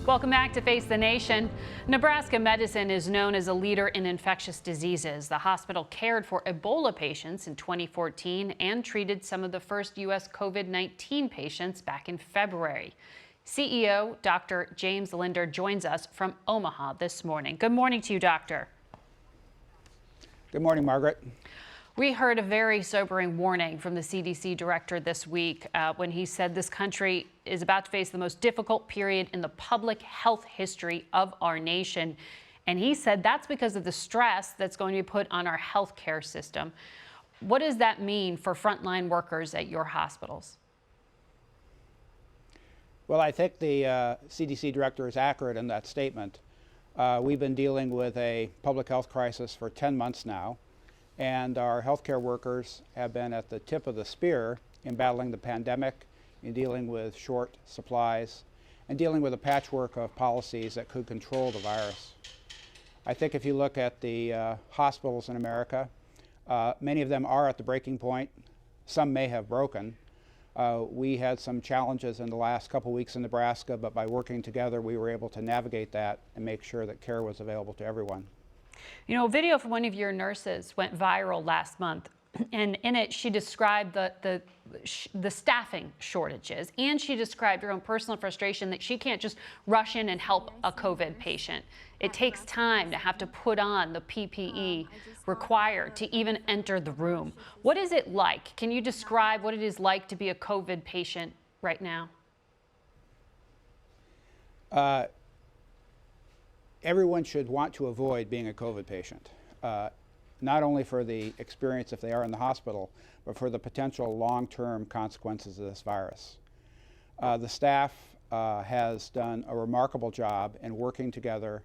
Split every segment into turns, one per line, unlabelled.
Welcome back to Face the Nation. Nebraska medicine is known as a leader in infectious diseases. The hospital cared for Ebola patients in 2014 and treated some of the first U.S. COVID-19 patients back in February. CEO Dr. James Linder joins us from Omaha this morning. Good morning to you, Doctor.
Good morning, Margaret.
We heard a very sobering warning from the CDC director this week when he said this country is about to face the most difficult period in the public health history of our nation. And he said that's because of the stress that's going to be put on our healthcare system. What does that mean for frontline workers at your hospitals?
Well, I think the CDC director is accurate in that statement. We've been dealing with a public health crisis for 10 months now. And our healthcare workers have been at the tip of the spear in battling the pandemic, in dealing with short supplies, and dealing with a patchwork of policies that could control the virus. I think if you look at the hospitals in America, many of them are at the breaking point. Some may have broken. We had some challenges in the last couple weeks in Nebraska, but by working together, we were able to navigate that and make sure that care was available to everyone.
You know, a video from one of your nurses went viral last month, and in it she described the staffing shortages, and she described her own personal frustration that she can't just rush in and help a COVID patient. It takes time to have to put on the PPE required to even enter the room. What is it like? Can you describe what it is like to be a COVID patient right now?
Everyone should want to avoid being a COVID patient, not only for the experience if they are in the hospital, but for the potential long-term consequences of this virus. The staff has done a remarkable job in working together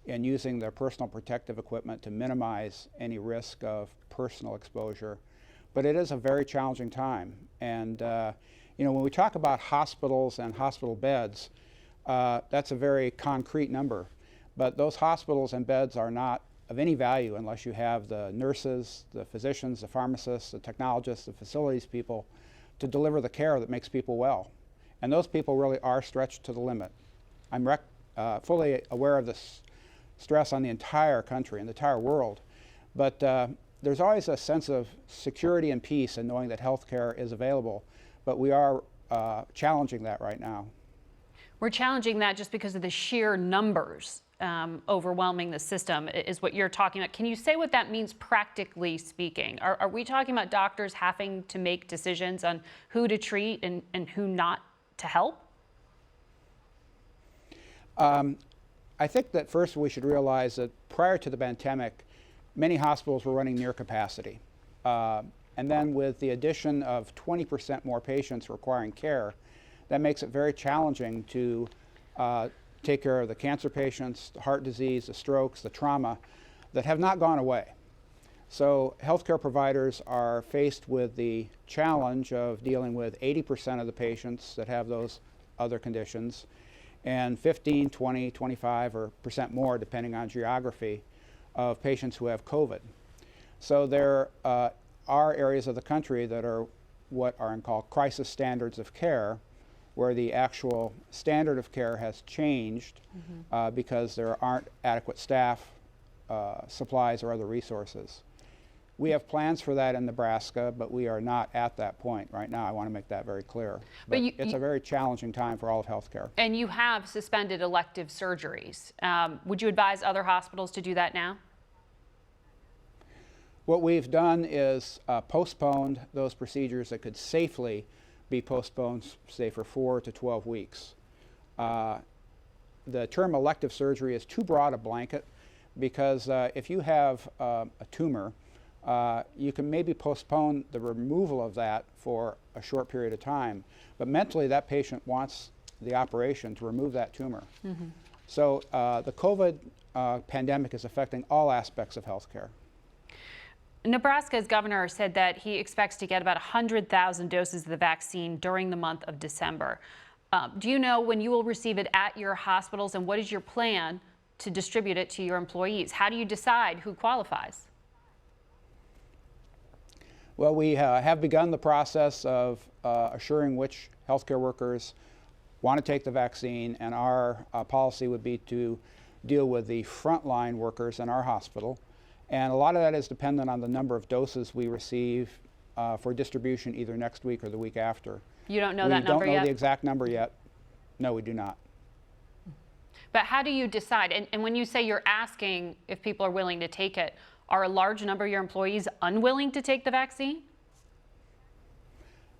and using their personal protective equipment to minimize any risk of personal exposure. But it is a very challenging time. And you know, when we talk about hospitals and hospital beds, that's a very concrete number. But those hospitals and beds are not of any value unless you have the nurses, the physicians, the pharmacists, the technologists, the facilities people to deliver the care that makes people well. And those people really are stretched to the limit. I'm fully aware of this stress on the entire country and the entire world. But there's always a sense of security and peace in knowing that health care is available. But we are challenging that right now.
We're challenging that just because of the sheer numbers overwhelming the system is what you're talking about. Can you say what that means practically speaking? Are we talking about doctors having to make decisions on who to treat and who not to help?
I think that first we should realize that prior to the pandemic, many hospitals were running near capacity. And then with the addition of 20% more patients requiring care, that makes it very challenging to take care of the cancer patients, the heart disease, the strokes, the trauma that have not gone away. So healthcare providers are faced with the challenge of dealing with 80% of the patients that have those other conditions and 15, 20, 25% more, depending on geography, of patients who have COVID. So there are areas of the country that are what are called crisis standards of care, where the actual standard of care has changed because there aren't adequate staff, supplies, or other resources. We have plans for that in Nebraska, but we are not at that point right now. I want to make that very clear. But it's a very challenging time for all of healthcare.
And you have suspended elective surgeries. Would you advise other hospitals to do that now?
What we've done is postponed those procedures that could safely be postponed, say, for 4 to 12 weeks. The term elective surgery is too broad a blanket because if you have a tumor, you can maybe postpone the removal of that for a short period of time. But mentally, that patient wants the operation to remove that tumor. So the COVID pandemic is affecting all aspects of healthcare.
Nebraska's governor said that he expects to get about 100,000 doses of the vaccine during the month of December. Do you know when you will receive it at your hospitals, and what is your plan to distribute it to your employees? How do you decide who qualifies?
Well, we have begun the process of assuring which healthcare workers want to take the vaccine, and our policy would be to deal with the frontline workers in our hospital. And a lot of that is dependent on the number of doses we receive for distribution either next week or the week after.
You don't know that number yet?
We don't know the exact number yet. No, we do not.
But how do you decide? And when you say you're asking if people are willing to take it, are a large number of your employees unwilling to take the vaccine?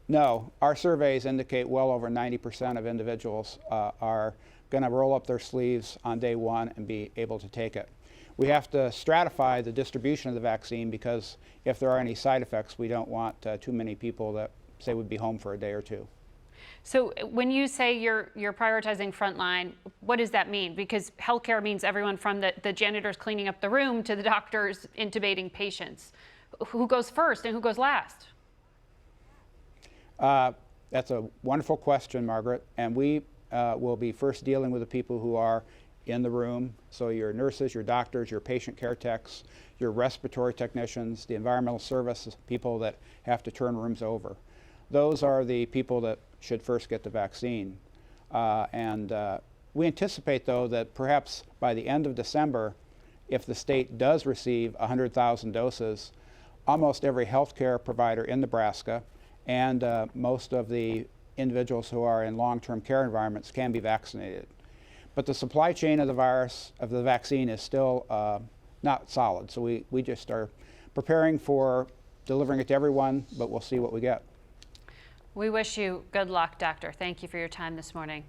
No, our surveys indicate well over 90% of individuals are going to roll up their sleeves on day one and be able to take it. We have to stratify the distribution of the vaccine because if there are any side effects, we don't want too many people that say would be home for a day or two.
So when you say you're prioritizing frontline, what does that mean? Because healthcare means everyone from the janitors cleaning up the room to the doctors intubating patients. Who goes first and who goes last?
That's a wonderful question, Margaret. And we will be first dealing with the people who are in the room. So your nurses, your doctors, your patient care techs, your respiratory technicians, the environmental services people that have to turn rooms over. Those are the people that should first get the vaccine. We anticipate, though, that perhaps by the end of December, if the state does receive 100,000 doses, almost every healthcare provider in Nebraska and most of the individuals who are in long-term care environments can be vaccinated. But the supply chain of the virus, of the vaccine, is still not solid. So we just are preparing for delivering it to everyone, but we'll see what we get.
We wish you good luck, Doctor. Thank you for your time this morning.